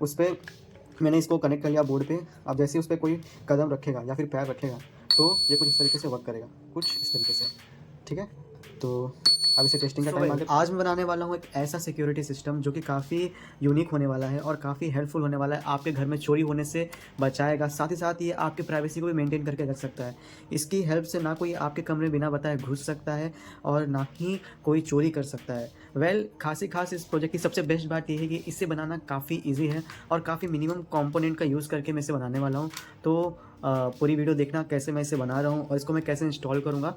उस पर मैंने इसको कनेक्ट कर लिया बोर्ड पे। अब जैसे उस पर कोई कदम रखेगा या फिर पैर रखेगा तो ये कुछ इस तरीके से वर्क करेगा, कुछ इस तरीके से। ठीक है, तो अब इसे टेस्टिंग का टाइम आ गया। आज मैं बनाने वाला हूँ एक ऐसा सिक्योरिटी सिस्टम जो कि काफ़ी यूनिक होने वाला है और काफ़ी हेल्पफुल होने वाला है, आपके घर में चोरी होने से बचाएगा, साथ ही साथ ये आपकी प्राइवेसी को भी मेंटेन करके रख सकता है। इसकी हेल्प से ना कोई आपके कमरे में बिना बताए घुस सकता है और ना ही कोई चोरी कर सकता है। खास इस प्रोजेक्ट की सबसे बेस्ट बात यह है कि इसे बनाना काफ़ी ईजी है और काफ़ी मिनिमम कंपोनेंट का यूज़ करके मैं इसे बनाने वाला हूँ। तो पूरी वीडियो देखना कैसे मैं इसे बना रहा हूँ और इसको मैं कैसे इंस्टॉल करूँगा।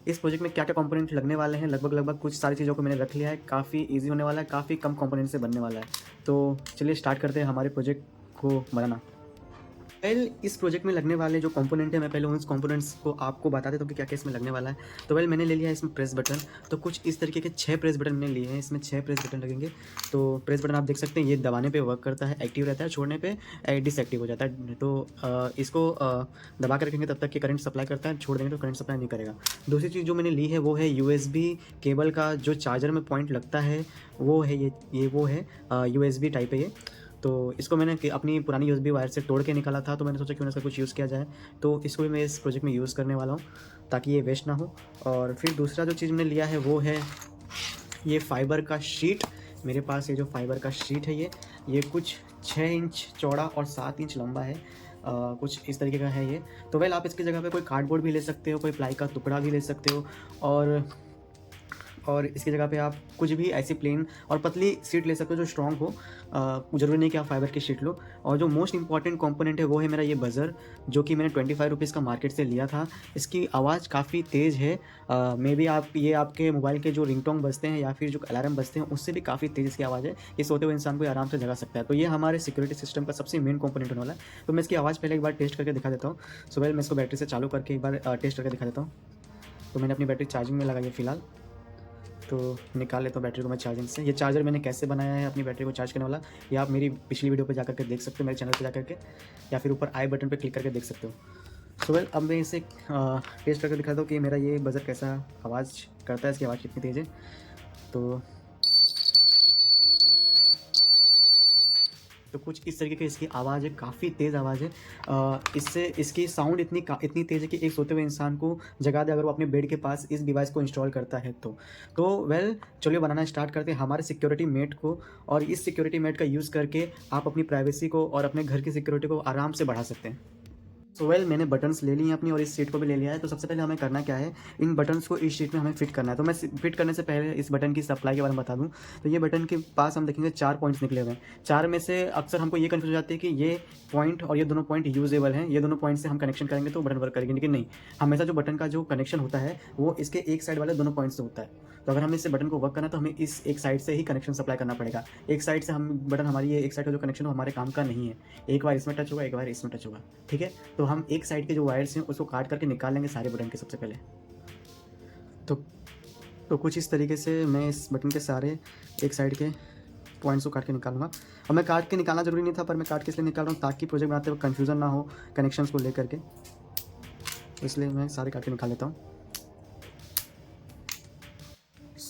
इस प्रोजेक्ट में क्या क्या कंपोनेंट लगने वाले हैं, लगभग कुछ सारी चीज़ों को मैंने रख लिया है। काफ़ी इजी होने वाला है, काफ़ी कम कंपोनेंट से बनने वाला है। तो चलिए स्टार्ट करते हैं हमारे प्रोजेक्ट को बनाना। इस प्रोजेक्ट में लगने वाले जो कंपोनेंट है, मैं पहले उन कंपोनेंट्स को आपको बता देता हूँ कि क्या क्या इसमें लगने वाला है। तो मैंने ले लिया है इसमें प्रेस बटन। तो कुछ इस तरीके के 6 प्रेस बटन मैंने लिए हैं, इसमें 6 प्रेस बटन लगेंगे। तो प्रेस बटन आप देख सकते हैं, ये दबाने पे वर्क करता है, एक्टिव रहता है, छोड़ने पे डिसएक्टिव हो जाता है। तो इसको दबा कर रखेंगे तब तक कि करंट सप्लाई करता है, छोड़ देंगे तो करंट सप्लाई नहीं करेगा। दूसरी चीज़ जो मैंने ली है वो है USB केबल का जो चार्जर में पॉइंट लगता है, वो है ये वो है USB टाइप है ये। तो इसको मैंने अपनी पुरानी USB वायर से तोड़ के निकाला था, तो मैंने सोचा क्यों ना इसका कुछ यूज़ किया जाए। तो इसको भी मैं इस प्रोजेक्ट में यूज़ करने वाला हूँ ताकि ये वेस्ट ना हो। और फिर दूसरा जो चीज़ मैंने लिया है वो है ये फाइबर का शीट। मेरे पास ये जो फाइबर का शीट है ये कुछ 6 इंच चौड़ा और 7 इंच लंबा है। कुछ इस तरीके का है ये। तो आप इसकी जगह पे कोई कार्डबोर्ड भी ले सकते हो, कोई प्लाई का टुकड़ा भी ले सकते हो, और इसकी जगह पे आप कुछ भी ऐसी प्लेन और पतली शीट ले सकते हो जो स्ट्रॉन्ग हो। ज़रूरी नहीं कि आप फाइबर की शीट लो। और जो मोस्ट इंपॉर्टेंट कंपोनेंट है वो है मेरा ये बज़र, जो कि मैंने 25 रुपीज़ का मार्केट से लिया था। इसकी आवाज़ काफ़ी तेज़ है। मे बी आपके मोबाइल के जो रिंगटोन बजते हैं या फिर जो अलार्म बजते हैं उससे भी काफ़ी तेज़ इसकी आवाज़ है। ये सोते हुए इंसान को आराम से जगा सकता है। तो ये हमारे सिक्योरिटी सिस्टम का सबसे मेन कंपोनेंट होने वाला है। तो मैं इसकी आवाज़ पहले एक बार टेस्ट करके दिखा देता हूँ। मैं इसको बैटरी से चालू करके एक बार टेस्ट करके दिखा देता हूँ। तो मैंने अपनी बैटरी चार्जिंग में लगाई है फ़िलहाल। तो निकाल लेता हूँ बैटरी को मैं चार्जिंग से। ये चार्जर मैंने कैसे बनाया है अपनी बैटरी को चार्ज करने वाला, ये आप मेरी पिछली वीडियो पर जा करके देख सकते हो, मेरे चैनल पर जा करके, या फिर ऊपर आई बटन पर क्लिक करके देख सकते हो। अब मैं इसे टेस्ट करके दिखाता हूँ कि मेरा ये बजर कैसा आवाज़ करता है, इसकी आवाज़ कितनी तेज़ है। तो कुछ इस तरीके की इसकी आवाज़ है, काफ़ी तेज़ आवाज़ है। इससे इसकी साउंड इतनी तेज़ है कि एक सोते हुए इंसान को जगा दे अगर वो अपने बेड के पास इस डिवाइस को इंस्टॉल करता है तो चलिए बनाना स्टार्ट करते हैं हमारे सिक्योरिटी मेट को। और इस सिक्योरिटी मेट का यूज़ करके आप अपनी प्राइवेसी को और अपने घर की सिक्योरिटी को आराम से बढ़ा सकते हैं। मैंने बटन्स ले लिए हैं अपनी और इस शीट को भी ले लिया है। तो सबसे पहले हमें करना क्या है, इन बटन्स को इस शीट में हमें फिट करना है। तो मैं फिट करने से पहले इस बटन की सप्लाई के बारे में बता दूं। तो ये बटन के पास हम देखेंगे 4 पॉइंट्स निकले हुए हैं। 4 में से अक्सर हमको ये कन्फ्यूज हो जाती है कि ये पॉइंट और ये दोनों पॉइंट यूजेबल हैं, ये दोनों पॉइंट से हम कनेक्शन करेंगे तो बटन वर्क करेगी, लेकिन नहीं, हमेशा जो बटन का जो कनेक्शन होता है वो इसके एक साइड वाले दोनों पॉइंट से होता है। तो अगर हमें इस बटन को वर्क करना है तो हमें इस एक साइड से ही कनेक्शन सप्लाई करना पड़ेगा। एक साइड से हम बटन हमारी ये एक साइड का जो कनेक्शन हो हमारे काम का नहीं है। एक बार इसमें टच होगा, एक बार इसमें टच होगा। ठीक है, तो हम एक साइड के जो वायर्स हैं उसको काट करके निकाल लेंगे सारे बटन के सबसे पहले। तो कुछ इस तरीके से मैं इस बटन के सारे एक साइड के पॉइंट्स को काट के निकालूंगा। और मैं काट के निकालना जरूरी नहीं था, पर मैं काट के इसलिए निकाल रहा हूँ ताकि प्रोजेक्ट बनाते वक्त कन्फ्यूजन ना हो कनेक्शंस को लेकर के, इसलिए मैं सारे काट के निकाल लेता हूँ।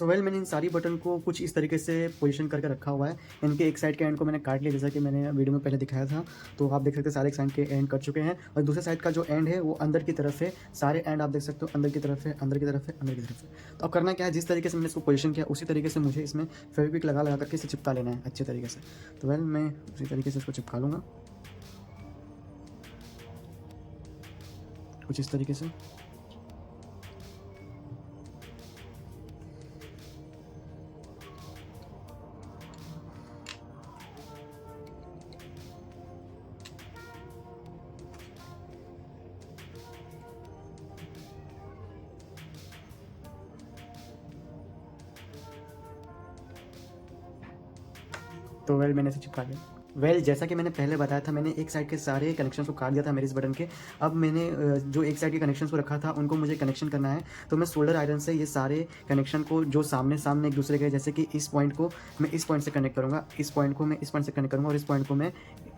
मैंने इन सारी बटन को कुछ इस तरीके से पोजीशन करके रखा हुआ है। इनके एक साइड के एंड को मैंने काट लिया, जैसा कि मैंने वीडियो में पहले दिखाया था। तो आप देख सकते हैं सारे एक साइड के एंड कट चुके हैं और दूसरे साइड का जो एंड है वो अंदर की तरफ है। सारे एंड आप देख सकते हो अंदर की तरफ है, अंदर की तरफ है, अंदर की तरफ है। तो अब करना क्या है, जिस तरीके से मैंने इसको पोजीशन किया उसी तरीके से मुझे इसमें फेविक्विक लगा करके इसे चिपका लेना है अच्छे तरीके से। तो मैं उसी तरीके से इसको चिपका लूँगा कुछ इस तरीके से। तो मैंने इसे चिपका लिया। जैसा कि मैंने पहले बताया था, मैंने एक साइड के सारे कनेक्शन को काट दिया था मेरे इस बटन के। अब मैंने जो एक साइड के कनेक्शन को रखा था उनको मुझे कनेक्शन करना है। तो मैं सोल्डर आयरन से ये सारे कनेक्शन को जो सामने एक दूसरे के, जैसे कि इस पॉइंट को मैं इस पॉइंट से कनेक्ट करूँगा, इस पॉइंट को मैं इस पॉइंट से कनेक्ट करूँगा और इस पॉइंट को मैं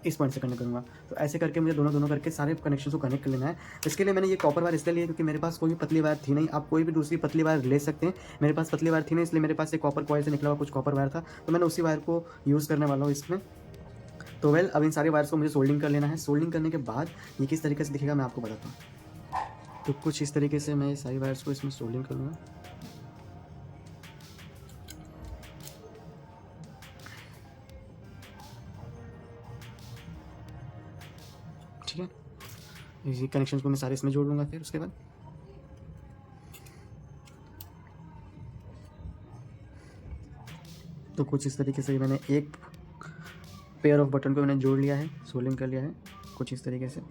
इस पॉइंट से कनेक्ट करूँगा। तो ऐसे करके मुझे दोनों करके सारे कनेक्शन को कनेक्ट कर लेना है। इसके लिए मैंने ये कॉपर वायर इसलिए लिया क्योंकि मेरे पास कोई भी पतली वायर थी नहीं। आप कोई भी दूसरी पतली वायर ले सकते हैं, मेरे पास पतली वायर थी नहीं, इसलिए मेरे पास एक कॉपर कॉइल से निकला हुआ कुछ कॉपर वायर था। तो मैंने उसी वायर को यूज़ करने वाला हूँ इसमें। तो वेल अब इन सारे वायर्स को मुझे सोल्डिंग कर लेना है। सोल्डिंग करने के बाद ये किस तरीके से दिखेगा मैं आपको बताता हूँ। तो कुछ इस तरीके से मैं सारी वायर्स को इसमें सोल्डिंग कर लूँगा। ठीक है, इसी कनेक्शन को मैं सारे इसमें जोड़ लूँगा। फिर उसके बाद तो कुछ इस तरीके से मैंने एक पेयर ऑफ बटन को मैंने जोड़ लिया है, सोल्डिंग कर लिया है कुछ इस तरीके से।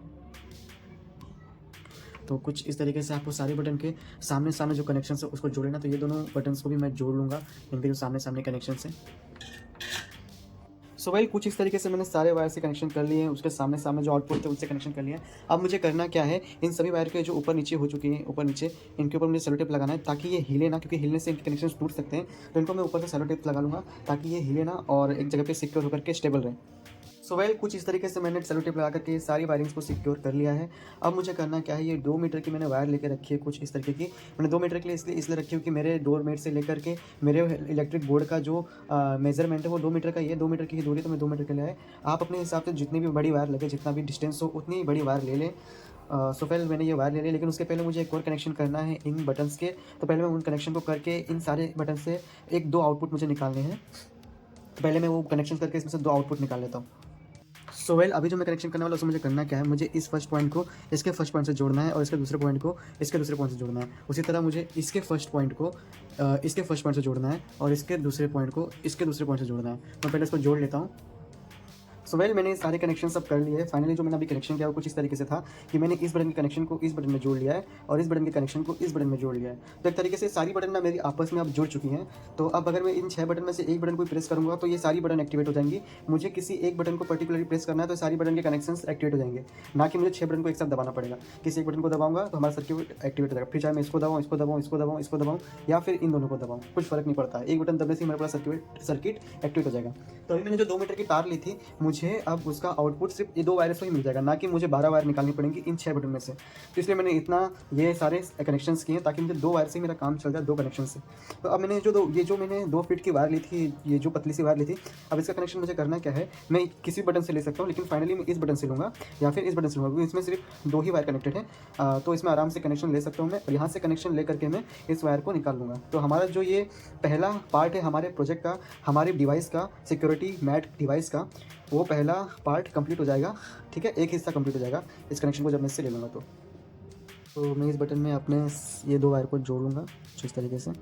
तो कुछ इस तरीके से आपको सारे बटन के सामने सामने जो कनेक्शन है उसको जोड़ लेना। तो ये दोनों बटन्स को भी मैं जोड़ लूँगा, इनके जो सामने सामने कनेक्शन है। सो वेल कुछ इस तरीके से मैंने सारे वायर से कनेक्शन कर लिए हैं, उसके सामने सामने जो आउटपुट थे उससे कनेक्शन कर लिया है। अब मुझे करना क्या है, इन सभी वायर के जो ऊपर नीचे हो चुके हैं, ऊपर नीचे इनके ऊपर मुझे सेलो टेप लगाना है ताकि ये हिले ना, क्योंकि हिलने से इनके कनेक्शन टूट सकते हैं। तो इनको मैं ऊपर से सेलो टेप लगा लूँगा ताकि ये हिले ना और एक जगह पर सिक्योर होकर के स्टेबल रहे। सो वेल कुछ इस तरीके से मैंने सेलो टेप लगा करके सारी वायरिंग्स को सिक्योर कर लिया है। अब मुझे करना क्या है, ये 2 मीटर की मैंने वायर लेकर रखी है कुछ इस तरीके की। मैंने 2 मीटर के लिए इसलिए रखी है कि मेरे डोर मेट से लेकर के मेरे इलेक्ट्रिक बोर्ड का जो मेजरमेंट है वो 2 मीटर का ही है। 2 मीटर की ही दूरी, तो मैं 2 मीटर के लिए आए। आप अपने हिसाब से जितनी भी बड़ी वायर लगे, जितना भी डिस्टेंस हो उतनी बड़ी वायर ले लें। सो पहले मैंने ये वायर ले ली, लेकिन उसके पहले मुझे एक और कनेक्शन करना है इन बटन्स के। तो पहले मैं उन कनेक्शन को करके इन सारे बटन से 1-2 आउटपुट मुझे निकालने हैं। तो पहले मैं वो कनेक्शन करके इसमें से 2 आउटपुट निकाल लेता हूँ। सो वेल अभी जो मैं कनेक्शन करने वाला हूँ उसमें मुझे करना क्या है, मुझे इस फर्स्ट पॉइंट को इसके फर्स्ट पॉइंट से जोड़ना है और इसके दूसरे पॉइंट को इसके दूसरे पॉइंट से जोड़ना है। उसी तरह मुझे इसके फर्स्ट पॉइंट को इसके फर्स्ट पॉइंट से जोड़ना है और इसके दूसरे पॉइंट को इसके दूसरे पॉइंट से जोड़ना है। मैं पहले इसको जोड़ लेता हूँ। सो वेल मैंने सारे कनेक्शन सब कर लिए हैं। फाइनली जो मैंने अभी कनेक्शन किया वो कुछ इस तरीके से था कि मैंने इस बटन के कनेक्शन को इस बटन में जोड़ लिया है और इस बटन के कनेक्शन को इस बटन में जोड़ लिया है। तो एक तरीके से सारी बटन ना मेरी आपस में अब जुड़ चुकी हैं। तो अब अगर मैं इन 6 बटन में से एक बटन को प्रेस करूँगा तो ये सारी बटन एक्टिवेट हो जाएंगी। मुझे किसी एक बटन को पर्टिकुलरली प्रेस करना है तो सारी बटन के कनेक्शन एक्टिवेट हो जाएंगे, ना कि मुझे 6 बटन को एक साथ दबाना पड़ेगा। किसी एक बटन को दबाऊंगा तो हमारा सर्किट एक्टिवेट हो जाएगा। फिर चाहे मैं इसको दबाऊँ, इसको दबाऊँ, इसको दबाऊँ, इसको दबाऊँ या फिर इन दोनों को दबाऊँ, कुछ फर्क नहीं पड़ता है। एक बटन दबने से हमारा पूरा सर्किट एक्टिवेट हो जाएगा। तो अभी मैंने जो 2 मीटर की तार ली थी, मुझे अब उसका आउटपुट सिर्फ ये 2 वायर से ही मिल जाएगा, ना कि मुझे 12 वायर निकालनी पड़ेंगी इन 6 बटन में से। तो इसलिए मैंने इतना ये सारे कनेक्शंस किए ताकि मुझे 2 वायर से मेरा काम चल जाए, 2 कनेक्शन से। तो अब मैंने जो मैंने 2 फीट की वायर ली थी, ये जो पतली सी वायर ली थी, अब इसका कनेक्शन मुझे करना क्या है, मैं किसी बटन से ले सकता हूँ, लेकिन फाइनली मैं इस बटन से लूँगा या फिर इस बटन से लूँगा, क्योंकि इसमें सिर्फ 2 ही वायर कनेक्टेड है। तो इसमें आराम से कनेक्शन ले सकता हूँ मैं और यहाँ से कनेक्शन ले करके मैं इस वायर को निकाल लूँगा। तो हमारा जो ये पहला पार्ट है हमारे प्रोजेक्ट का, हमारे डिवाइस का, सिक्योरिटी मैट डिवाइस का, वो पहला पार्ट कंप्लीट हो जाएगा। ठीक है, एक हिस्सा कंप्लीट हो जाएगा इस कनेक्शन को जब मैं इससे ले लूँगा। तो मैं इस बटन में अपने ये 2 वायर को जोड़ लूँगा कुछ इस तरीके से।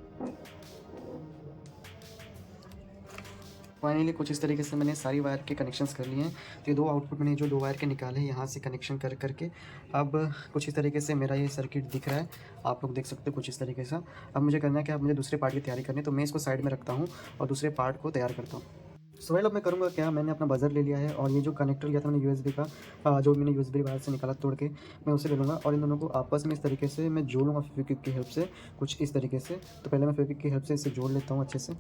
फाइनली कुछ इस तरीके से मैंने सारी वायर के कनेक्शंस कर लिए हैं। तो ये 2 आउटपुट मैंने जो 2 वायर के निकाले यहाँ से कनेक्शन कर करके अब कुछ इस तरीके से मेरा ये सर्किट दिख रहा है, आप लोग देख सकते हो कुछ इस तरीके से। अब मुझे करना है कि अब मुझे दूसरे पार्ट की तैयारी करनी है, तो मैं इसको साइड में रखता हूँ और दूसरे पार्ट को तैयार करता हूँ। सो वेल अब मैं करूँगा क्या, मैंने अपना बजर ले लिया है और ये जो कनेक्टर लिया था मैंने यूएसबी का, जो मैंने यूएसबी वायर से निकाला तोड़ के, मैं उसे ले लूँगा और इन दोनों को आपस में इस तरीके से मैं जोड़ लूँगा फेविक्विक की हेल्प से, कुछ इस तरीके से। तो पहले मैं फेविक्विक की हेल्प से इसे जोड़ लेता हूँ अच्छे से।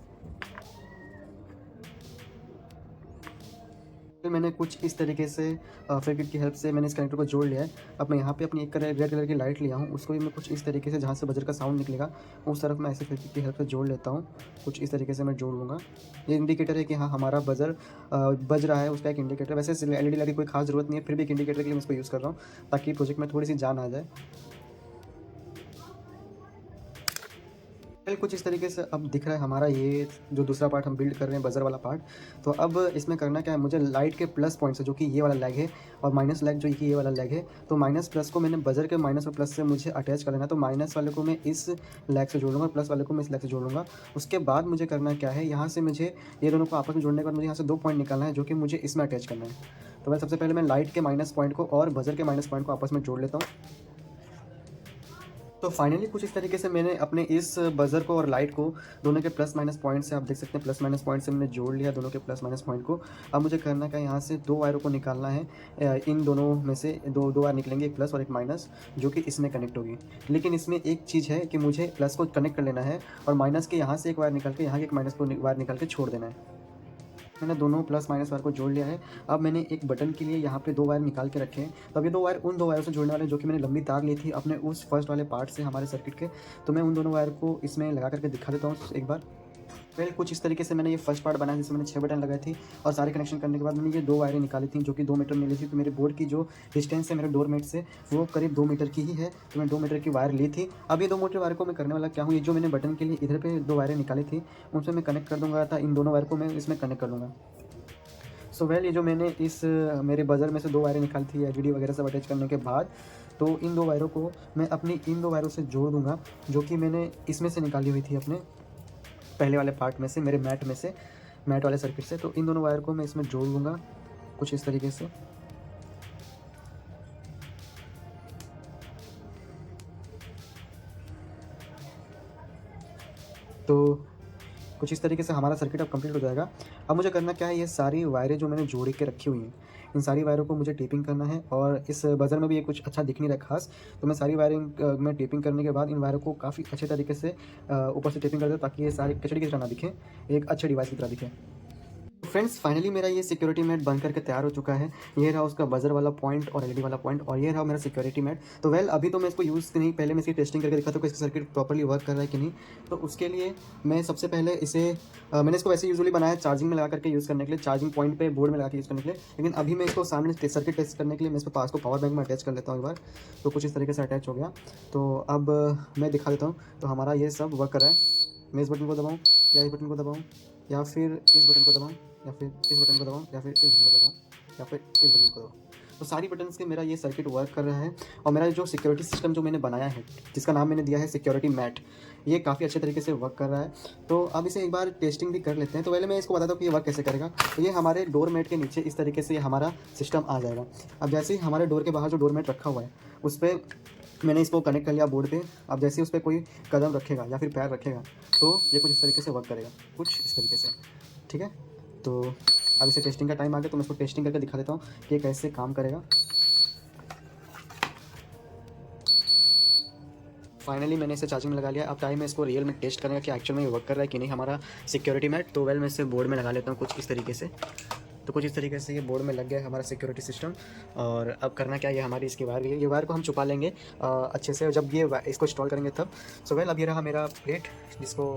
फिर मैंने कुछ इस तरीके से फेविक्विक की हेल्प से मैंने इस कनेक्टर को जोड़ लिया है। अब मैं यहाँ पे अपनी एक रेड कलर की लाइट लिया हूँ, उसको भी मैं कुछ इस तरीके से जहाँ से बजर का साउंड निकलेगा उस तरफ मैं ऐसे फेविक्विक की हेल्प से जोड़ लेता हूँ। कुछ इस तरीके से मैं जोड़ लूँगा। ये इंडिकेटर है कि हाँ हमारा बजर बज रहा है, उसका एक इंडिकेटर। वैसे LED लाइट की कोई खास ज़रूरत नहीं है, फिर भी एक इंडिकेटर के लिए मैं इसको यूज़ कर रहा हूँ ताकि प्रोजेक्ट में थोड़ी सी जान आ जाए। कुछ इस तरीके से अब दिख रहा है हमारा ये जो दूसरा पार्ट हम बिल्ड कर रहे हैं, बजर वाला पार्ट। तो अब इसमें करना क्या है, मुझे लाइट के प्लस पॉइंट से, जो कि ये वाला लेग है, और माइनस लेग जो कि ये वाला लेग है, तो माइनस प्लस को मैंने बजर के माइनस और प्लस से मुझे अटैच कर लेना। तो माइनस वाले को मैं इस लेग से जोड़ लूँगा, प्लस वाले को मैं इस लेग से जोड़ लूँगा। उसके बाद मुझे करना क्या है, यहाँ से मुझे ये दोनों को आपस में जोड़ने के बाद मुझे यहाँ से 2 पॉइंट निकालना है जो कि मुझे इसमें अटैच करना है। तो मैं सबसे पहले मैं लाइट के माइनस पॉइंट को और बजर के माइनस पॉइंट को आपस में जोड़ लेता हूँ। तो फाइनली कुछ इस तरीके से मैंने अपने इस बजर को और लाइट को दोनों के प्लस माइनस पॉइंट से, आप देख सकते हैं प्लस माइनस पॉइंट से मैंने जोड़ लिया दोनों के प्लस माइनस पॉइंट को। अब मुझे करना क्या है, यहाँ से 2 वायरों को निकालना है। इन दोनों में से दो वायर निकलेंगे, एक प्लस और एक माइनस, जो कि इसमें कनेक्ट होगी। लेकिन इसमें एक चीज़ है कि मुझे प्लस को कनेक्ट कर लेना है और माइनस के यहाँ से एक वायर निकाल के यहाँ के एक माइनस को वायर निकाल के छोड़ देना है। मैंने दोनों प्लस माइनस वायर को जोड़ लिया है। अब मैंने एक बटन के लिए यहाँ पे 2 वायर निकाल के रखे हैं। तो अब ये 2 वायर उन 2 वायर से जोड़ने वाले जो कि मैंने लंबी तार ली थी अपने उस फर्स्ट वाले पार्ट से हमारे सर्किट के। तो मैं उन दोनों वायर को इसमें लगा करके दिखा देता हूँ एक बार। वेल कुछ इस तरीके से मैंने ये फर्स्ट पार्ट बनाया जिसमें मैंने 6 बटन लगाई थी और सारे कनेक्शन करने के बाद मैंने ये 2 वायरें निकाली थी जो कि 2 मीटर मिली थी। तो मेरे बोर्ड की जो डिस्टेंस है मेरे डोरमेट से वो करीब 2 मीटर की ही है। तो मैं 2 मीटर की वायर ली थी। अब ये 2 मीटर वायर को मैं करने वाला क्या हूँ, ये जो मैंने बटन के लिए इधर पे 2 वायरें निकाली थी उनसे मैं कनेक्ट कर दूँगा था इन दोनों वायर को मैं इसमें कनेक्ट कर दूँगा। सो वेल ये जो मैंने इस मेरे बज़र में से 2 वायरें निकाली थी एलईडी वगैरह सब अटैच करने के बाद, तो इन 2 वायरों को मैं अपनी इन 2 वायरों से जोड़ दूँगा जो कि मैंने इसमें से निकाली हुई थी अपने पहले वाले पार्ट में से, मेरे मैट वाले सर्किट से। तो इन दोनों वायर को मैं इसमें जोड़ लूँगा कुछ इस तरीके से। तो कुछ इस तरीके से हमारा सर्किट अब कंप्लीट हो जाएगा। अब मुझे करना क्या है, ये सारी वायरें जो मैंने जोड़ के रखी हुई हैं इन सारी वायरों को मुझे टेपिंग करना है। और इस बज़र में भी ये कुछ अच्छा दिख नहीं रहा खास, तो मैं सारी वायरिंग में टेपिंग करने के बाद इन वायरों को काफ़ी अच्छे तरीके से ऊपर से टेपिंग कर दूँ ताकि ये सारी कचड़ी की तरह ना दिखें, एक अच्छे डिवाइस की तरह दिखे। फ्रेंड्स फाइनली मेरा ये सिक्योरिटी मैट बन करके तैयार हो चुका है। ये रहा उसका बज़र वाला पॉइंट और एलईडी वाला पॉइंट और ये रहा मेरा सिक्योरिटी मैट। तो वेल अभी तो मैं इसको यूज़ नहीं, पहले मैं इसकी टेस्टिंग करके दिखाता हूँ कि इसका सर्किट प्रॉपर्ली वर्क कर रहा है कि नहीं। तो उसके लिए मैं सबसे पहले इसे मैंने इसको वैसे यूजुअली बनाया चार्जिंग में लगा करके यूज़ करने के लिए, चार्जिंग पॉइंट पे बोर्ड में लगा के यूज़ करने के लिए। लेकिन अभी मैं इसको सामने सर्किट टेस्ट करने के लिए मैं इसको पास को पावर बैंक में अटैच कर लेता हूँ एक बार। तो कुछ इस तरीके से अटैच हो गया। तो अब मैं दिखा देता हूँ। तो हमारा ये सब वर्क कर रहा है। मैं इस बटन को दबाऊँ या इस बटन को दबाऊँ या फिर इस बटन को दबाऊँ या फिर इस बटन को दबाऊँ या फिर इस बटन को दबाऊँ या फिर इस बटन को दबाऊँ, तो सारी बटन्स के मेरा ये सर्किट वर्क कर रहा है। और मेरा जो सिक्योरिटी सिस्टम जो मैंने बनाया है जिसका नाम मैंने दिया है सिक्योरिटी मैट, ये काफ़ी अच्छे तरीके से वर्क कर रहा है। तो अब इसे एक बार टेस्टिंग भी कर लेते हैं। तो पहले मैं इसको बताता हूँ कि ये वर्क कैसे करेगा। तो ये हमारे डोर मैट के नीचे इस तरीके से हमारा सिस्टम आ जाएगा। अब जैसे ही हमारे डोर के बाहर जो डोर मैट रखा हुआ है उस पर मैंने इसको कनेक्ट कर लिया बोर्ड पे। अब जैसे ही उस पर कोई कदम रखेगा या फिर पैर रखेगा तो ये कुछ इस तरीके से वर्क करेगा, कुछ इस तरीके से, ठीक है। तो अब इसे टेस्टिंग का टाइम आ गया तो मैं इसको टेस्टिंग करके दिखा देता हूँ कि ये कैसे काम करेगा। फाइनली मैंने इसे चार्जिंग में लगा लिया। अब टाइम है इसको रियल में टेस्ट करने का कि एक्चुअल में ये वर्क कर रहा है कि नहीं हमारा सिक्योरिटी मैट। तो वेल मैं इसे बोर्ड में लगा लेता हूँ कुछ इस तरीके से। तो कुछ इस तरीके से ये बोर्ड में लग गया है हमारा सिक्योरिटी सिस्टम। और अब करना क्या है, ये हमारी इसकी वायर है, ये वायर को हम छुपा लेंगे अच्छे से जब ये इसको इंस्टॉल करेंगे तब। सो वेल अब ये रहा मेरा प्लेट जिसको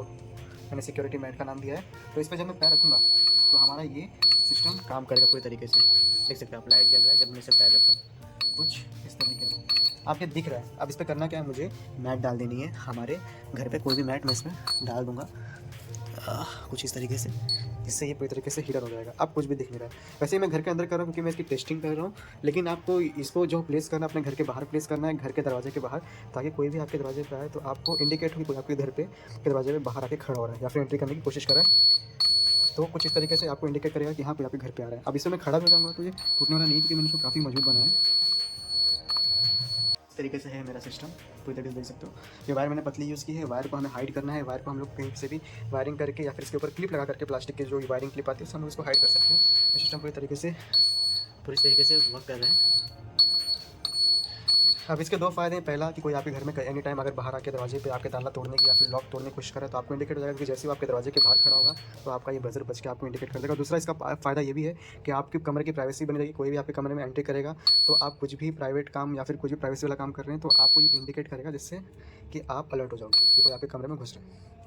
मैंने सिक्योरिटी मैट का नाम दिया है। तो इस पर जब मैं पैर रखूँगा तो हमारा ये सिस्टम काम करेगा पूरी तरीके से। देख सकते हैं आप लाइट जल रहा है जब मैं इसे पैर रखूँ, कुछ इस तरीके से आपके दिख रहा है। अब इस पर करना क्या है, मुझे मैट डाल देनी है हमारे घर पे, कोई भी मैट मैं इसमें डाल दूँगा कुछ इस तरीके से, जिससे ये पूरी तरीके से हीटर हो जाएगा। अब कुछ भी दिख नहीं रहा है। वैसे ही मैं घर के अंदर कर रहा हूँ क्योंकि मैं इसकी टेस्टिंग कर रहा हूँ, लेकिन आपको इसको जो प्लेस करना है अपने घर के बाहर प्लेस करना है, घर के दरवाजे के बाहर, ताकि कोई भी आपके दरवाजे पे आए तो आपको इंडिकेट हो कि कोई आपके घर पे के दरवाजे पे बाहर आके खड़ा हो रहा है या फिर एंट्री करने की कोशिश कर रहा है। तो कुछ इस तरीके से आपको इंडिकेट करेगा कि हाँ कोई आपके घर पे आ रहा है। अब इससे मैं खड़ा भी हो जाऊँगा तो ये टूटने वाला नहीं क्योंकि मैंने इसको काफ़ी मजबूत बनाया है। इस तरीके से है मेरा सिस्टम, पूरी तरीके से देख सकते हो। ये वायर मैंने पतली यूज़ की है। वायर को हमें हाइड करना है। वायर को हम लोग कहीं से भी वायरिंग करके या फिर इसके ऊपर क्लिप लगा करके, प्लास्टिक की जो वायरिंग क्लिप आती है उससे हम लोग इसको हाइड कर सकते हैं। ये सिस्टम पूरी तरीके से वर्क कर रहे हैं। अब इसके 2 फ़ायदे हैं। पहला कि कोई आपके घर में एनी टाइम अगर बाहर आके दरवाजे पे आपके ताला तोड़ने की या फिर लॉक तोड़ने की कोशिश करे तो आपको इंडिकेट हो जाएगा कि जैसे ही वो आपके दरवाजे के बाहर खड़ा होगा तो आपका ये बजर बज के आपको इंडिकेट कर देगा। दूसरा इसका फ़ायदा ये भी है कि आपके कमरे की प्राइवेसी बनी रहेगी। कोई भी आपके कमरे में एंट्री करेगा तो आप कुछ भी प्राइवेट काम या फिर कुछ भी प्राइवेसी वाला काम कर रहे हैं तो आपको ये इंडिकेट करेगा, जिससे कि आप अलर्ट हो जाओगे कि कोई आपके कमरे में घुस रहे हैं।